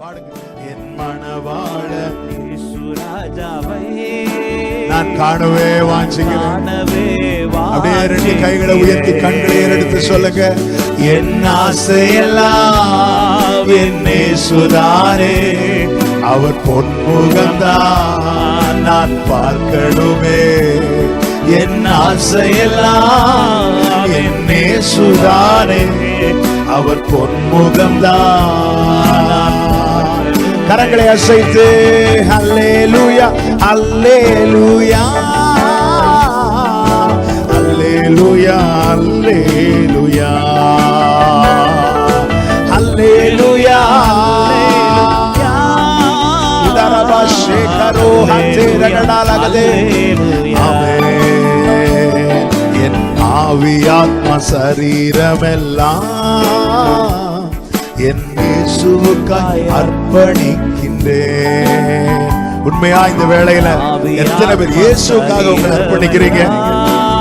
பாடுங்க. என் மணவாள ராஜாவை நான் காணவே வாஞ்சிக்கிறேன். அப்படியே ரெண்டு கைகளை உயர்த்தி கண்களை எடுத்து சொல்லுங்க. என் ஆசையெல்லாம் என் இயேசுதானே, அவர் பொன்முகம்தான் நான் பார்க்கணுமே. என் ஆசையெல்லாம் என் இயேசுதானே, அவர் பொன்முகம்தான். கரங்களை அசைத்து அல்லேலூயா அல்லேலூயா அல்லேலூயா அல்லேலூயா அல்லேலூயா உதரபா ஷேகரோ ஹத்தேரகடாலகதே. ஆமென். என் ஆவியாத்ம சரீரமெல்லாம் என் இயேசுவுக்காய் அர்ப்பணிக்கின்றேன். உண்மையா இந்த வேளையில எத்தனை பேர் இயேசுவுக்காக உங்களை அர்ப்பணிக்கிறீங்க?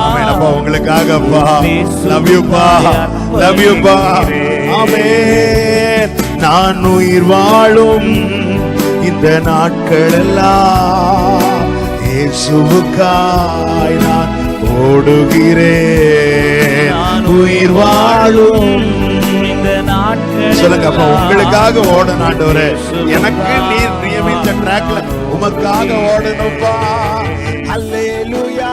ஆமென் அப்பா, உங்களுக்காக அப்பா. லவ் யூ பா, லவ் யூ பா. ஆமென். நான் உயிர் வாழும் இந்த நாட்கள் எல்லாம் இயேசுவுக்காய் நான் ஓடுகிறேன். உயிர் வாழும் சொல்லுங்க அப்பா, உங்களுக்காக ஓடணும் ஆண்டவரே. எனக்கு நீர் நியமித்த ட்ராக்ல உமக்காக ஓடணும்பா. அல்லேலூயா